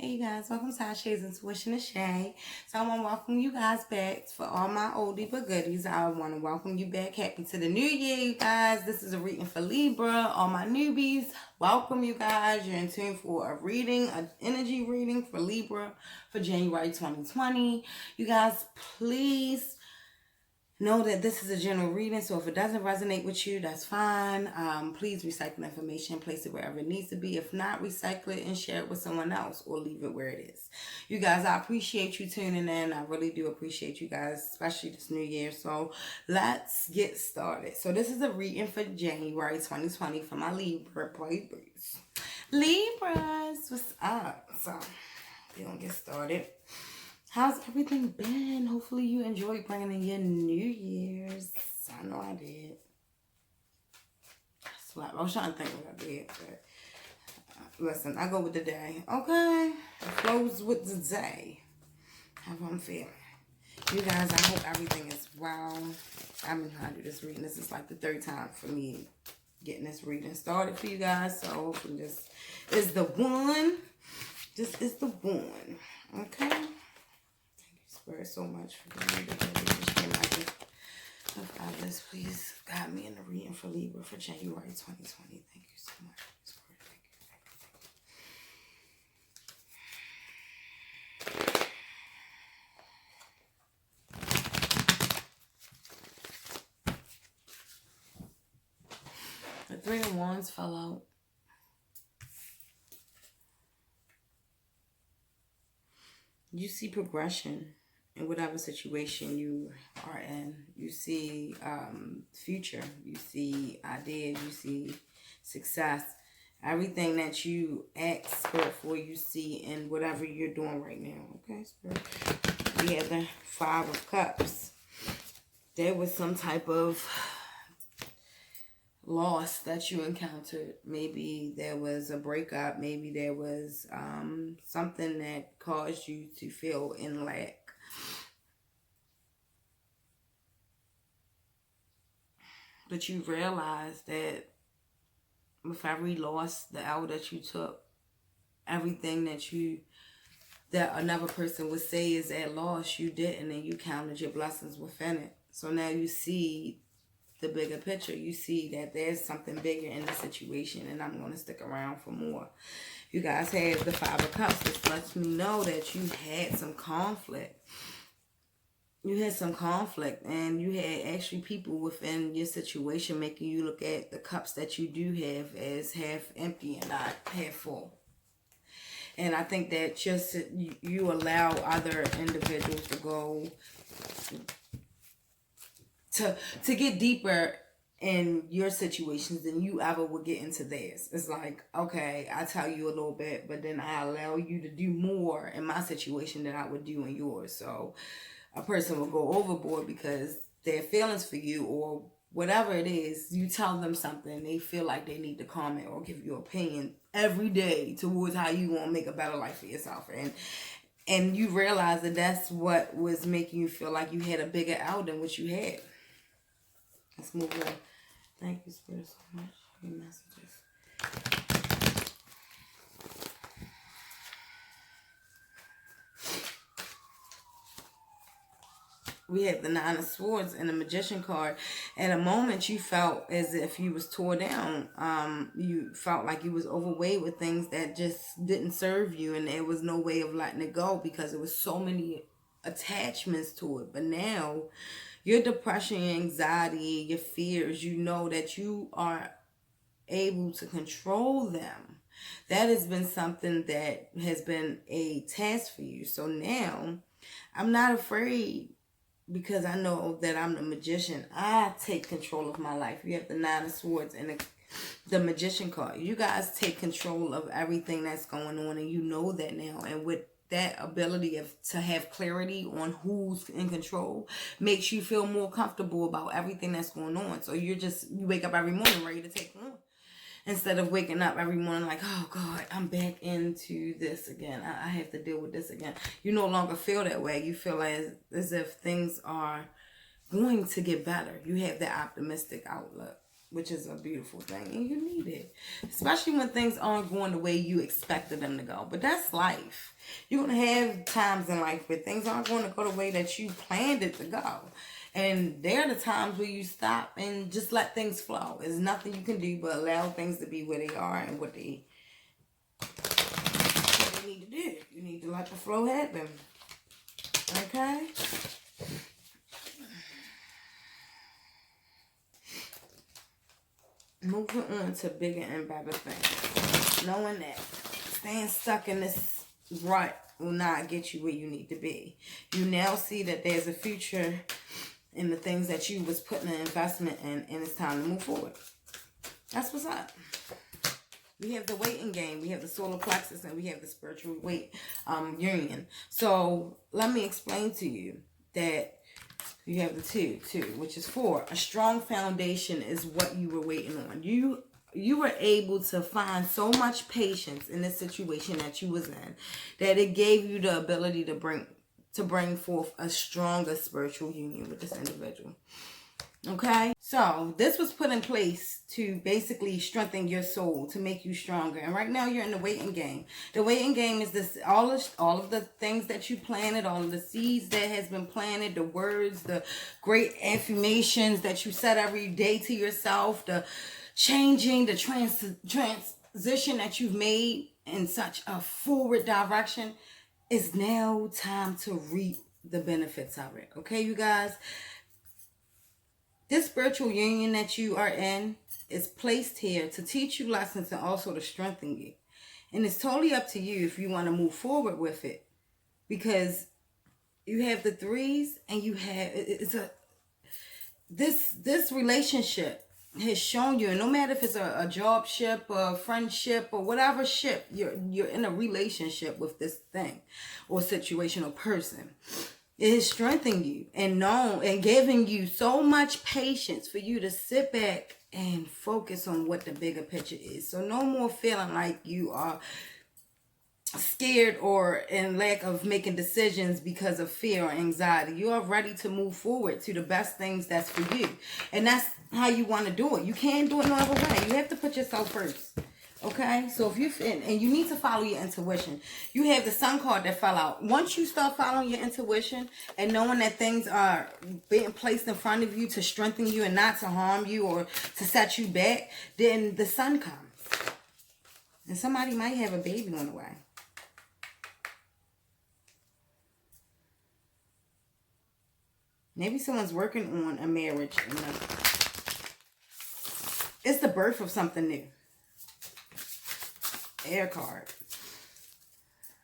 Hey you guys, welcome to Shay's Intuition and Shay. So I want to welcome you guys back for all my oldie but goodies. I want to welcome you back. Happy to the new year, you guys. This is a reading for Libra. All my newbies, welcome you guys. You're in tune for a reading, an energy reading for Libra for January 2020. You guys, please know that this is a general reading, so if it doesn't resonate with you, that's fine. Please recycle information, place it wherever it needs to be. If not, recycle it and share it with someone else or leave it where it is. You guys, I appreciate you tuning in. I really do appreciate you guys, especially this new year. So let's get started. So this is a reading for January 2020 for my Libra babies. Libras, what's up? So we're going to get started. How's everything been? Hopefully you enjoyed bringing in your New Year's. I know I did. I was trying to think what I did, but listen, I go with the day. Okay? It flows with the day. How I'm feeling. You guys, I hope everything is well. I've been trying to do this reading. This is like the third time for me getting this reading started for you guys. So hopefully this is the one. This is the one. Okay? Spirit so much for giving me the gift of others. Please guide me in the reading for Libra for January 2020. Thank you so much. Spirit, thank you. The Three of Wands fell out. You see progression in whatever situation you are in. You see future, you see ideas, you see success. Everything that you ask Spirit for, you see in whatever you're doing right now. Okay, Spirit? We have the Five of Cups. There was some type of loss that you encountered. Maybe there was a breakup. Maybe there was something that caused you to feel in lack. But you realize that with every loss, the L that you took, everything that another person would say is at loss, you didn't, and you counted your blessings within it. So now you see the bigger picture. You see that there's something bigger in the situation, and I'm going to stick around for more. You guys have the Five of Cups. This lets me know that you had some conflict. You had some conflict, and you had actually people within your situation making you look at the cups that you do have as half empty and not half full. And I think that just you allow other individuals to go to get deeper in your situations than you ever would get into theirs. It's like, okay, I tell you a little bit, but then I allow you to do more in my situation than I would do in yours. So a person will go overboard because their feelings for you or whatever it is, you tell them something, they feel like they need to comment or give you an opinion every day towards how you want to make a better life for yourself. And you realize that that's what was making you feel like you had a bigger L than what you had. Let's move on. Thank you, Spirit, so much for your messages. We have the Nine of Swords and the Magician card. At a moment, you felt as if you was tore down. You felt like you was overweight with things that just didn't serve you, and there was no way of letting it go because there was so many attachments to it. But now, your depression, your anxiety, your fears, you know that you are able to control them. That has been something that has been a task for you. So now, I'm not afraid because I know that I'm the magician. I take control of my life. You have the Nine of Swords and the Magician card. You guys take control of everything that's going on, and you know that now. And with that ability to have clarity on who's in control makes you feel more comfortable about everything that's going on. So you wake up every morning ready to take on. Instead of waking up every morning like, oh God, I'm back into this again. I have to deal with this again. You no longer feel that way. You feel as if things are going to get better. You have that optimistic outlook. which is a beautiful thing, and you need it, especially when things aren't going the way you expected them to go. But that's life. You're going to have times in life where things aren't going to go the way that you planned it to go, and there are the times where you stop and just let things flow. There's nothing you can do but allow things to be where they are and what they need to do. You need to let the flow happen. Okay? Moving on to bigger and better things. Knowing that staying stuck in this rut will not get you where you need to be. You now see that there's a future in the things that you was putting an investment in, and it's time to move forward. That's what's up. We have the waiting game. We have the solar plexus, and we have the spiritual weight union. So let me explain to you that you have the two, which is 4. A strong foundation is what you were waiting on. You were able to find so much patience in the situation that you was in that it gave you the ability to bring forth a stronger spiritual union with this individual. Okay, so this was put in place to basically strengthen your soul, to make you stronger. And right now you're in the waiting game. The waiting game is this all of the things that you planted, all of the seeds that has been planted, the words, the great affirmations that you said every day to yourself, the changing, the transition that you've made in such a forward direction. It's now time to reap the benefits of it. Okay, you guys? This spiritual union that you are in is placed here to teach you lessons and also to strengthen you. And it's totally up to you if you want to move forward with it. Because you have the 3s and you have this relationship has shown you, and no matter if it's a job ship or a friendship or whatever ship, you're in a relationship with this thing or situation or person. It has strengthened you and giving you so much patience for you to sit back and focus on what the bigger picture is. So no more feeling like you are scared or in lack of making decisions because of fear or anxiety. You are ready to move forward to the best things that's for you. And that's how you want to do it. You can't do it no other way. You have to put yourself first. Okay, so if you and you need to follow your intuition. You have the Sun card that fell out. Once you start following your intuition and knowing that things are being placed in front of you to strengthen you and not to harm you or to set you back, then the Sun comes. And somebody might have a baby on the way. Maybe someone's working on a marriage. It's the birth of something new. Air card.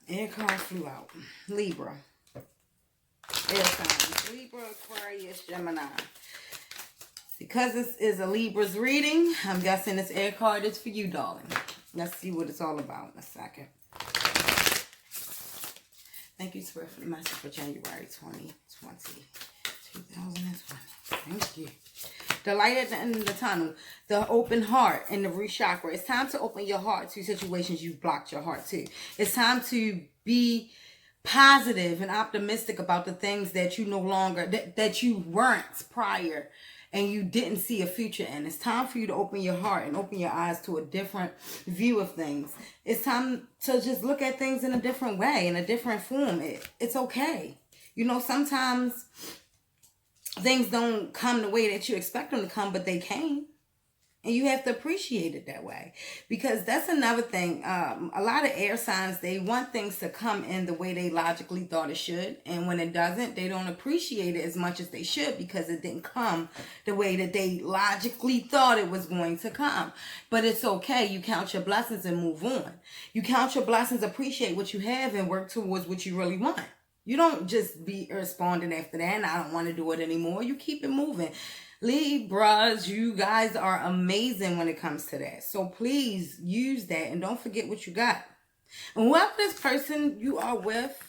Air card flew out. Libra. Air signs. Libra, Aquarius, Gemini. Because this is a Libra's reading, I'm guessing this air card is for you, darling. Let's see what it's all about in a second. Thank you, Spirit, for the message for January 2020. 2020. Thank you. The light at the end of the tunnel, the open heart, and the root chakra. It's time to open your heart to situations you've blocked your heart to. It's time to be positive and optimistic about the things that you no longer, that you weren't prior and you didn't see a future in. It's time for you to open your heart and open your eyes to a different view of things. It's time to just look at things in a different way, in a different form. It's okay. You know, sometimes things don't come the way that you expect them to come, but they came. And you have to appreciate it that way. Because that's another thing. A lot of air signs, they want things to come in the way they logically thought it should. And when it doesn't, they don't appreciate it as much as they should because it didn't come the way that they logically thought it was going to come. But it's okay. You count your blessings and move on. You count your blessings, appreciate what you have, and work towards what you really want. You don't just be responding after that and I don't want to do it anymore. You keep it moving. Libras, you guys are amazing when it comes to that. So please use that and don't forget what you got. And whoever this person you are with,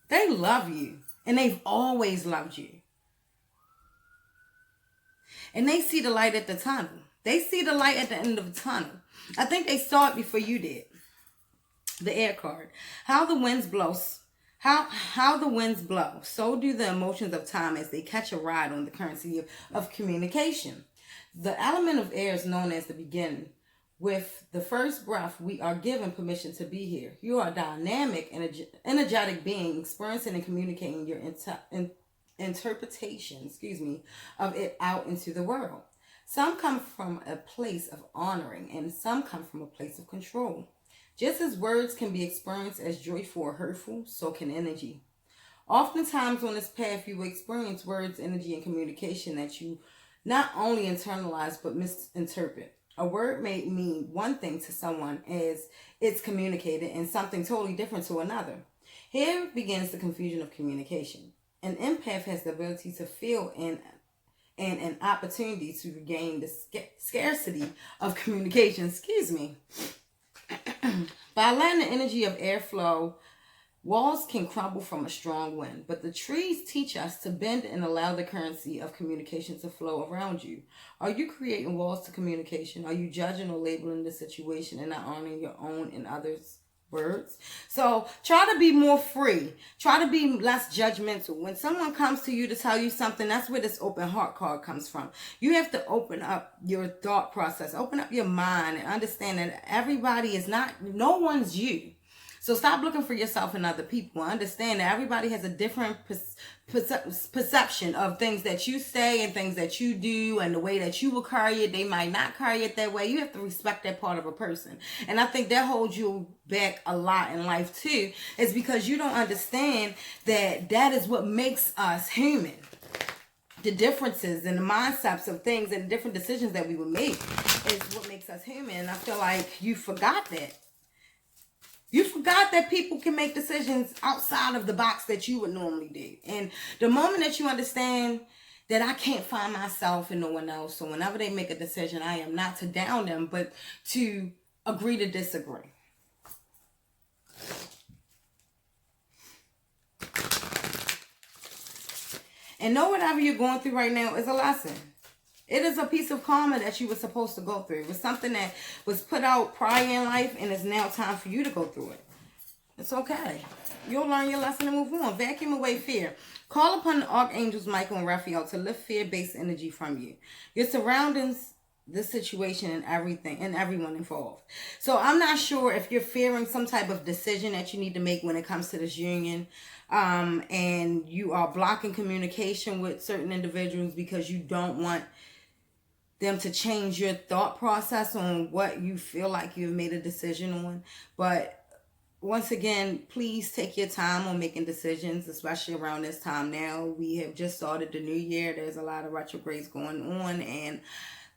they love you and they've always loved you. And they see the light at the tunnel. They see the light at the end of the tunnel. I think they saw it before you did. The air card. How the winds blow How the winds blow, so do the emotions of time as they catch a ride on the currency of communication. The element of air is known as the beginning. With the first breath, we are given permission to be here. You are a dynamic, energetic being, experiencing and communicating your interpretation, of it out into the world. Some come from a place of honoring, and some come from a place of control. Just as words can be experienced as joyful or hurtful, so can energy. Oftentimes on this path, you will experience words, energy, and communication that you not only internalize but misinterpret. A word may mean one thing to someone as it's communicated and something totally different to another. Here begins the confusion of communication. An empath has the ability to feel and an opportunity to regain the scarcity of communication. By letting the energy of airflow, walls can crumble from a strong wind, but the trees teach us to bend and allow the currency of communication to flow around you. Are you creating walls to communication? Are you judging or labeling the situation and not honoring your own and others' words? So try to be more free. Try to be less judgmental. When someone comes to you to tell you something, that's where this open heart card comes from. You have to open up your thought process, open up your mind, and understand that everybody is no one's you. So stop looking for yourself in other people. Understand that everybody has a different perception of things that you say and things that you do, and the way that you will carry it. They might not carry it that way. You have to respect that part of a person. And I think that holds you back a lot in life too, is because you don't understand that is what makes us human. The differences and the mindsets of things and the different decisions that we would make is what makes us human. And I feel like you forgot that. You forgot that people can make decisions outside of the box that you would normally do. And the moment that you understand that I can't find myself in no one else, so whenever they make a decision, I am not to down them, but to agree to disagree. And know whatever you're going through right now is a lesson. It is a piece of karma that you were supposed to go through. It was something that was put out prior in life, and it's now time for you to go through it. It's okay. You'll learn your lesson and move on. Vacuum away fear. Call upon the archangels Michael and Raphael to lift fear-based energy from you. Your surroundings, the situation, and everything, and everyone involved. So I'm not sure if you're fearing some type of decision that you need to make when it comes to this union. And you are blocking communication with certain individuals because you don't want them to change your thought process on what you feel like you've made a decision on. But once again, please take your time on making decisions, especially around this time now. We have just started the new year. There's a lot of retrogrades going on, and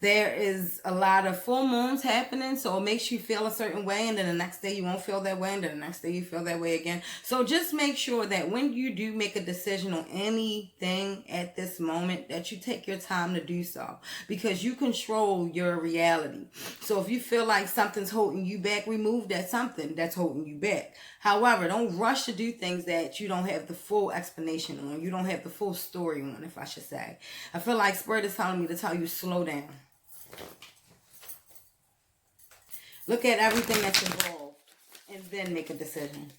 there is a lot of full moons happening, so it makes you feel a certain way, and then the next day you won't feel that way, and then the next day you feel that way again. So just make sure that when you do make a decision on anything at this moment, that you take your time to do so, because you control your reality. So if you feel like something's holding you back, remove that something that's holding you back. However, don't rush to do things that you don't have the full explanation on. You don't have the full story on, if I should say. I feel like Spirit is telling me to tell you, slow down. Look at everything that's involved and then make a decision.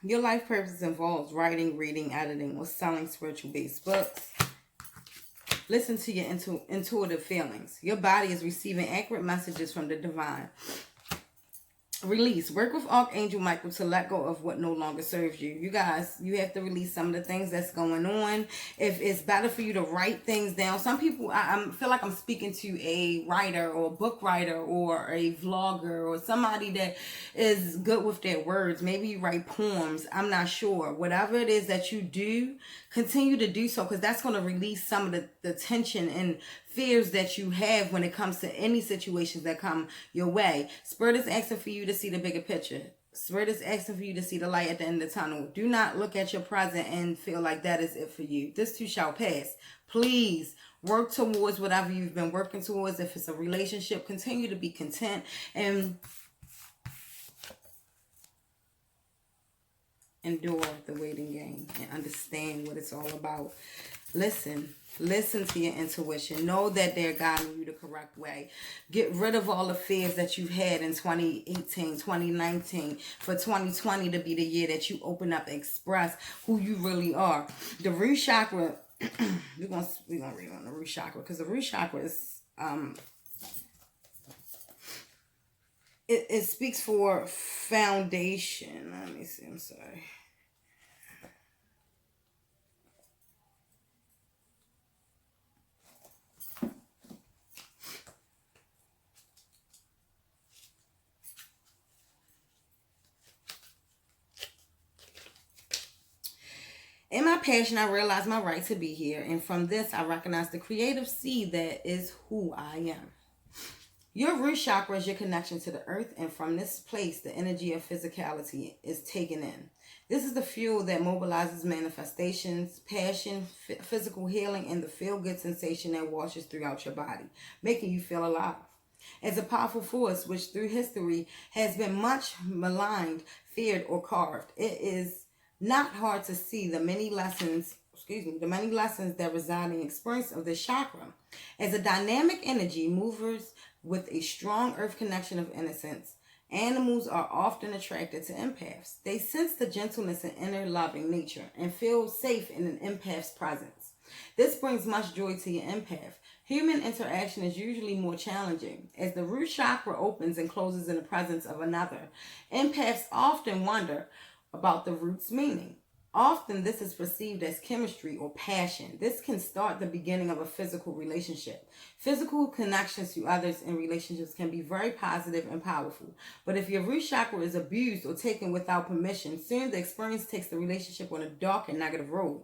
Your life purpose involves writing, reading, editing, or selling spiritual-based books. Listen to your intuitive feelings. Your body is receiving accurate messages from the divine. Release. Work with Archangel Michael to let go of what no longer serves you. You guys, you have to release some of the things that's going on. If it's better for you to write things down. Some people, I feel like I'm speaking to a writer or a book writer or a vlogger or somebody that is good with their words. Maybe you write poems. I'm not sure. Whatever it is that you do, continue to do so, because that's going to release some of the tension and fears that you have when it comes to any situations that come your way. Spirit is asking for you to see the bigger picture. Spirit is asking for you to see the light at the end of the tunnel. Do not look at your present and feel like that is it for you. This too shall pass. Please Work towards whatever you've been working towards. If it's a relationship, continue to be content and endure the waiting game and understand what it's all about. Listen to your intuition. Know that they're guiding you the correct way. Get rid of all the fears that you've had in 2018, 2019, for 2020 to be the year that you open up, express who you really are. The root chakra, we're gonna read on the root chakra, because the root chakra is it speaks for foundation. Let me see, I'm sorry. In my passion, I realized my right to be here. And from this, I recognize the creative seed that is who I am. Your root chakra is your connection to the earth. And from this place, the energy of physicality is taken in. This is the fuel that mobilizes manifestations, passion, physical healing, and the feel-good sensation that washes throughout your body, making you feel alive. As a powerful force, which through history has been much maligned, feared, or carved, it is not hard to see the many lessons that reside in the experience of this chakra. As a dynamic energy movers with a strong earth connection of innocence, animals are often attracted to empaths. They sense the gentleness and inner loving nature and feel safe in an empath's presence. This brings much joy to your empath. Human interaction is usually more challenging. As the root chakra opens and closes in the presence of another, empaths often wonder about the root's meaning. Often this is perceived as chemistry or passion. This can start the beginning of a physical relationship. Physical connections to others in relationships can be very positive and powerful. But if your root chakra is abused or taken without permission, soon the experience takes the relationship on a dark and negative road.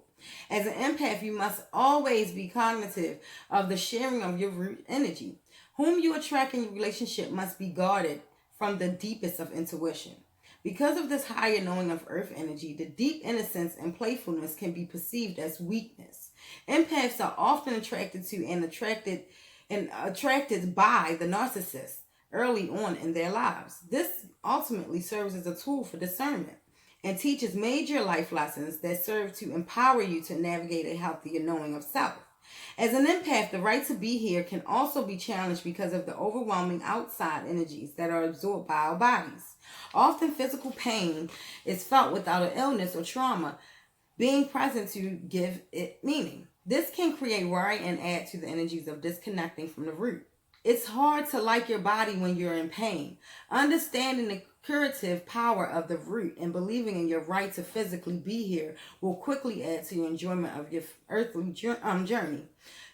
As an empath, you must always be cognitive of the sharing of your root energy. Whom you attract in your relationship must be guarded from the deepest of intuition. Because of this higher knowing of earth energy, the deep innocence and playfulness can be perceived as weakness. Empaths are often attracted to and attracted by the narcissist early on in their lives. This ultimately serves as a tool for discernment and teaches major life lessons that serve to empower you to navigate a healthier knowing of self. As an empath, the right to be here can also be challenged because of the overwhelming outside energies that are absorbed by our bodies. Often physical pain is felt without an illness or trauma being present to give it meaning. This can create worry and add to the energies of disconnecting from the root. It's hard to like your body when you're in pain. Understanding the curative power of the root and believing in your right to physically be here will quickly add to your enjoyment of your earthly journey.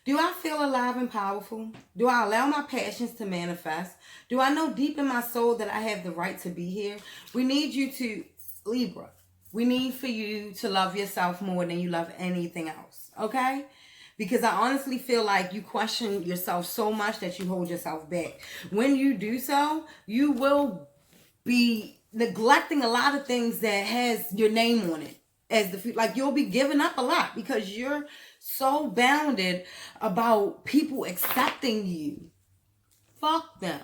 Do I feel alive and powerful? Do I allow my passions to manifest? Do I know deep in my soul that I have the right to be here? We need you to, Libra, we need for you to love yourself more than you love anything else, okay? Because I honestly feel like you question yourself so much that you hold yourself back. When you do so, you will be neglecting a lot of things that has your name on it. Like you'll be giving up a lot because you're so bounded about people accepting you. Fuck them.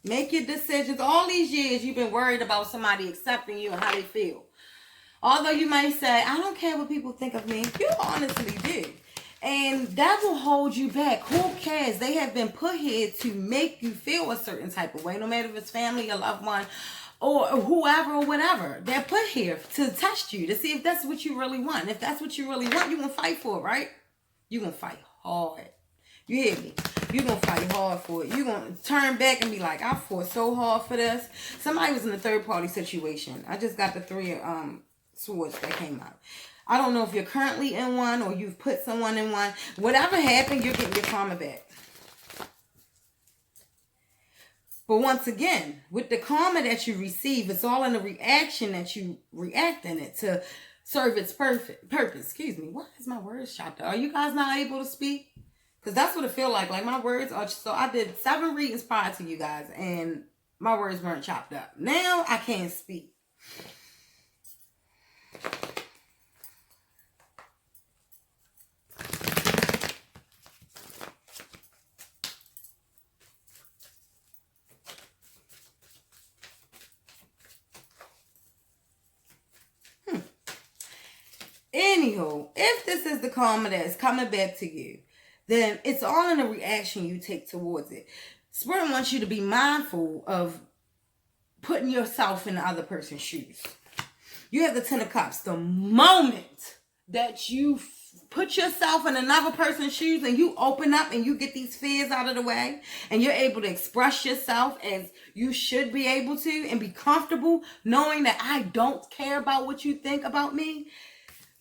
Make your decisions. All these years you've been worried about somebody accepting you and how they feel. Although you might say, I don't care what people think of me. You honestly do. And that will hold you back. Who cares? They have been put here to make you feel a certain type of way. No matter if it's family, a loved one, or whoever or whatever. They're put here to test you, to see if that's what you really want. If that's what you really want, you're going to fight for it, right? You're going to fight hard. You hear me? You're going to fight hard for it. You're going to turn back and be like, I fought so hard for this. Somebody was in a third party situation. I just got the 3 swords that came out. I don't know if you're currently in one or you've put someone in one. Whatever happened, you're getting your karma back. But once again, with the karma that you receive, it's all in the reaction that you react in it to serve its purpose. Excuse me. Why is my words chopped up? Are you guys not able to speak? Because that's what it feels like. Like my words are... So I did 7 readings prior to you guys and my words weren't chopped up. Now I can't speak. Anywho, if this is the karma that is coming back to you, then it's all in the reaction you take towards it. Spirit wants you to be mindful of putting yourself in the other person's shoes. You have the Ten of Cups. The moment that you put yourself in another person's shoes and you open up and you get these fears out of the way and you're able to express yourself as you should be able to and be comfortable knowing that I don't care about what you think about me,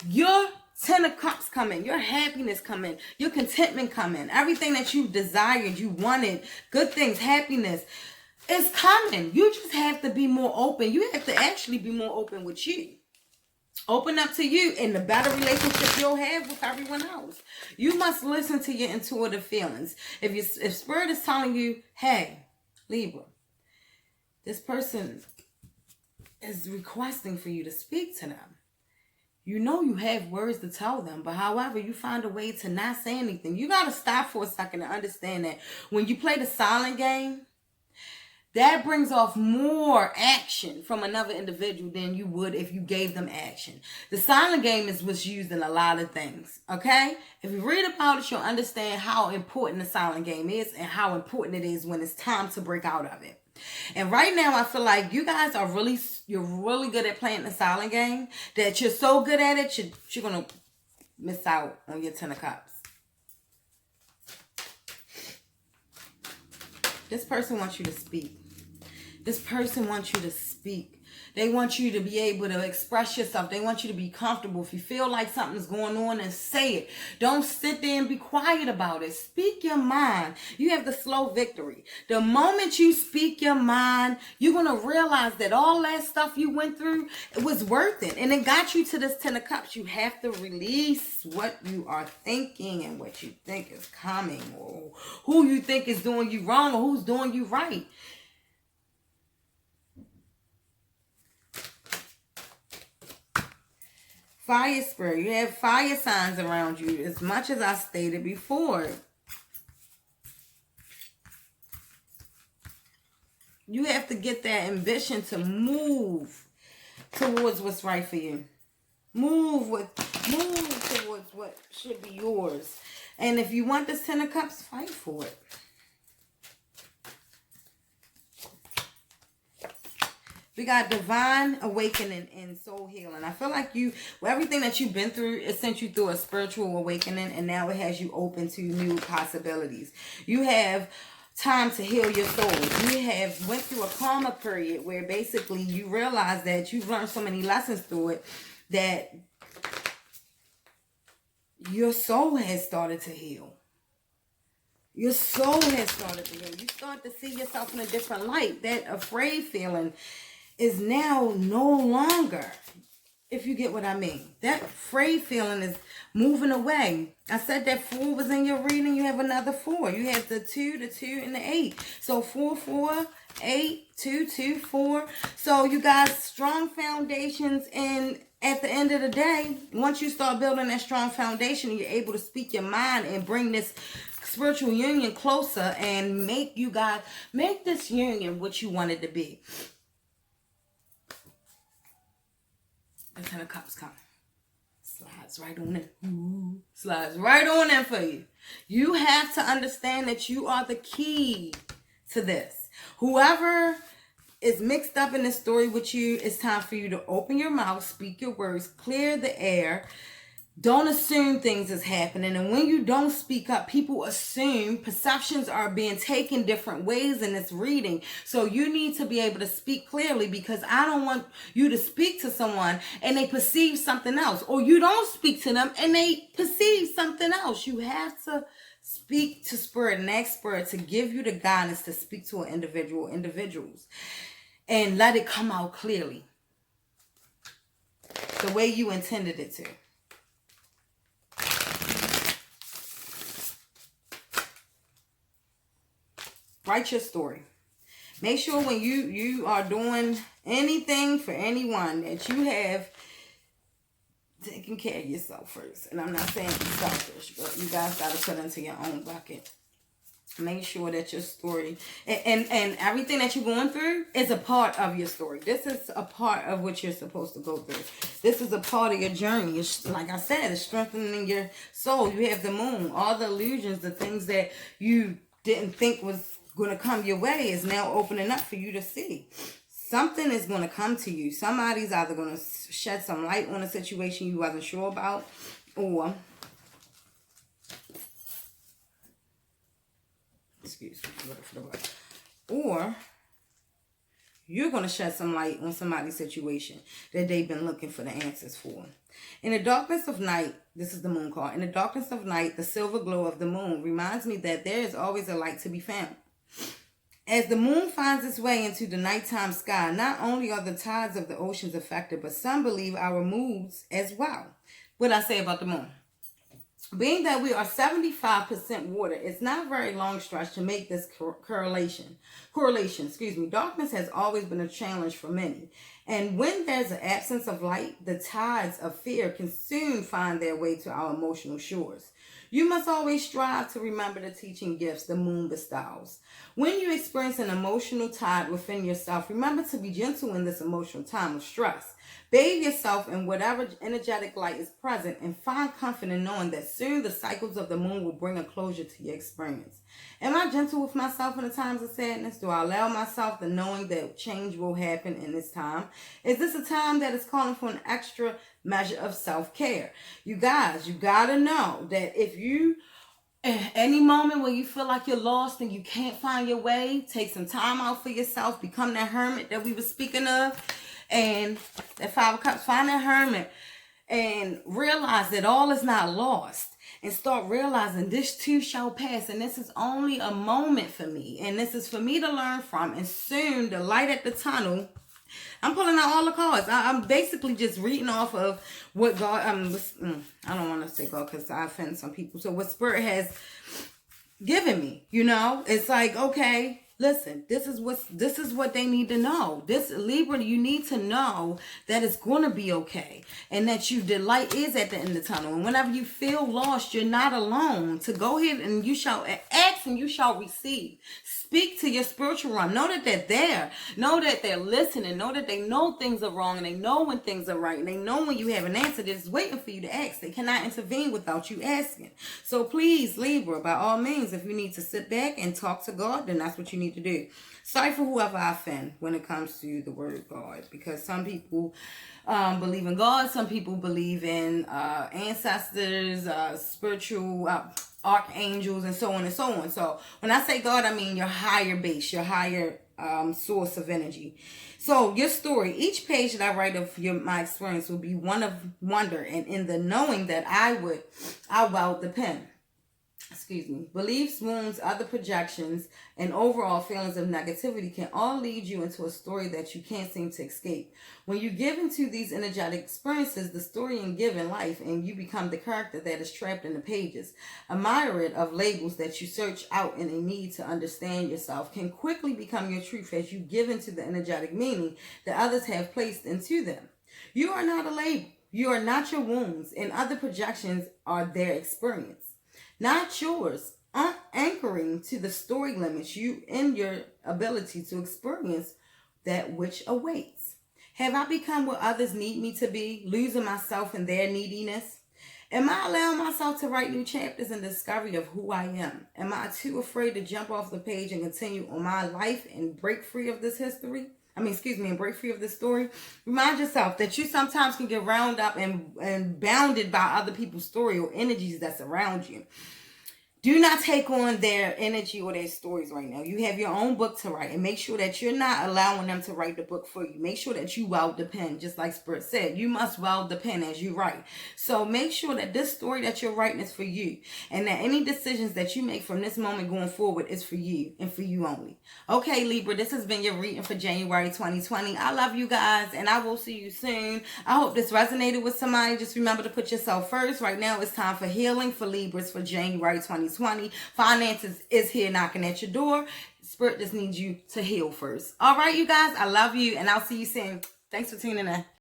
your Ten of Cups come in, your happiness come in, your contentment come in, everything that you desired, you wanted, good things, happiness, is coming. You just have to be more open. You have to actually be more open with you. Open up to you in the better relationship you'll have with everyone else. You must listen to your intuitive feelings. If Spirit is telling you, hey, Libra, this person is requesting for you to speak to them. You know you have words to tell them, but however, you find a way to not say anything. You got to stop for a second and understand that when you play the silent game, that brings off more action from another individual than you would if you gave them action. The silent game is what's used in a lot of things, okay? If you read about it, you'll understand how important the silent game is and how important it is when it's time to break out of it. And right now, I feel like you guys are you're really good at playing the silent game, that you're so good at it, you're going to miss out on your Ten of Cups. This person wants you to speak. This person wants you to speak. They want you to be able to express yourself. They want you to be comfortable. If you feel like something's going on, and say it. Don't sit there and be quiet about it. Speak your mind. You have the slow victory. The moment you speak your mind, you're going to realize that all that stuff you went through, it was worth it. And it got you to this Ten of Cups. You have to release what you are thinking and what you think is coming, or who you think is doing you wrong, or who's doing you right. Fire Spirit. You have fire signs around you, as much as I stated before. You have to get that ambition to move towards what's right for you. Move towards what should be yours. And if you want this Ten of Cups, fight for it. We got divine awakening and soul healing. I feel like everything that you've been through, it sent you through a spiritual awakening, and now it has you open to new possibilities. You have time to heal your soul. You have went through a karma period where basically you realize that you've learned so many lessons through it that your soul has started to heal. Your soul has started to heal. You start to see yourself in a different light. That afraid feeling is now no longer, if you get what I mean. That afraid feeling is moving away. I said that 4 was in your reading. You have another 4. You have the 2, and the 8. So 4, 4, 8, 2, 2, 4. So you got strong foundations, and at the end of the day, once you start building that strong foundation, you're able to speak your mind and bring this spiritual union closer and make this union what you want it to be. The Ten of Cups come. Slides right on in. Ooh, slides right on in for you. You have to understand that you are the key to this. Whoever is mixed up in this story with you, it's time for you to open your mouth, speak your words, clear the air. Don't assume things is happening. And when you don't speak up, people assume. Perceptions are being taken different ways in this reading. So you need to be able to speak clearly, because I don't want you to speak to someone and they perceive something else. Or you don't speak to them and they perceive something else. You have to speak to Spirit and ask Spirit to give you the guidance to speak to individuals. And let it come out clearly. The way you intended it to. Write your story. Make sure when you are doing anything for anyone that you have taken care of yourself first. And I'm not saying be selfish, but you guys got to put into your own bucket. Make sure that your story and everything that you're going through is a part of your story. This is a part of what you're supposed to go through. This is a part of your journey. It's, like I said, it's strengthening your soul. You have the moon. All the illusions, the things that you didn't think was going to come your way is now opening up for you to see. Something is going to come to you. Somebody's either going to shed some light on a situation you wasn't sure about, or excuse me, or you're going to shed some light on somebody's situation that they've been looking for the answers for. In the darkness of night, this is the moon card. In the darkness of night, the silver glow of the moon reminds me that there is always a light to be found. As the moon finds its way into the nighttime sky, not only are the tides of the oceans affected, but some believe our moods as well. What I say about the moon? Being that we are 75% water, it's not a very long stretch to make this correlation. Darkness has always been a challenge for many. And when there's an absence of light, the tides of fear can soon find their way to our emotional shores. You must always strive to remember the teaching gifts the moon bestows. When you experience an emotional tide within yourself, remember to be gentle in this emotional time of stress. Bathe yourself in whatever energetic light is present and find comfort in knowing that soon the cycles of the moon will bring a closure to your experience. Am I gentle with myself in the times of sadness? Do I allow myself the knowing that change will happen in this time? Is this a time that is calling for an extra measure of self-care? You guys, you got to know that if you, at any moment when you feel like you're lost and you can't find your way, take some time out for yourself, become that hermit that we were speaking of. And that Five of Cups, find that hermit and realize that all is not lost. And start realizing this too shall pass. And this is only a moment for me. And this is for me to learn from. And soon the light at the tunnel. I'm pulling out all the cards. I'm basically just reading off of what God, I don't want to say God because I offend some people. So what Spirit has given me, it's like, okay, listen, this is what they need to know. This Libra, you need to know that it's going to be okay, and that the light is at the end of the tunnel. And whenever you feel lost, you're not alone. To go ahead and you shall ask and you shall receive. Speak to your spiritual realm. Know that they're there. Know that they're listening. Know that they know things are wrong and they know when things are right. And they know when you have an answer that is waiting for you to ask. They cannot intervene without you asking. So please, Libra, by all means, if you need to sit back and talk to God, then that's what you need to do. Sorry for whoever I offend when it comes to the word God, because some people believe in God, some people believe in ancestors, spiritual archangels, and so on and so on. So when I say God, I mean your higher base, your higher source of energy. So your story, each page that I write of my experience will be one of wonder, and in the knowing that I weld the pen. Beliefs, wounds, other projections, and overall feelings of negativity can all lead you into a story that you can't seem to escape. When you give into these energetic experiences, the story and given life, and you become the character that is trapped in the pages. A myriad of labels that you search out in a need to understand yourself can quickly become your truth as you give into the energetic meaning that others have placed into them. You are not a label. You are not your wounds, and other projections are their experience. Not yours, anchoring to the story limits you in your ability to experience that which awaits. Have I become what others need me to be, losing myself in their neediness? Am I allowing myself to write new chapters in discovery of who I am? Am I too afraid to jump off the page and continue on my life and break free of this history? And break free of this story. Remind yourself that you sometimes can get wound up and bounded by other people's story or energies that's around you. Do not take on their energy or their stories right now. You have your own book to write, and make sure that you're not allowing them to write the book for you. Make sure that you weld the pen, just like Spirit said. You must weld the pen as you write. So make sure that this story that you're writing is for you, and that any decisions that you make from this moment going forward is for you and for you only. Okay, Libra, this has been your reading for January 2020. I love you guys, and I will see you soon. I hope this resonated with somebody. Just remember to put yourself first. Right now, it's time for healing for Libras for January 2020. Finances is here knocking at your door. Spirit just needs you to heal first. All right, you guys, I love you, and I'll see you soon. Thanks for tuning in.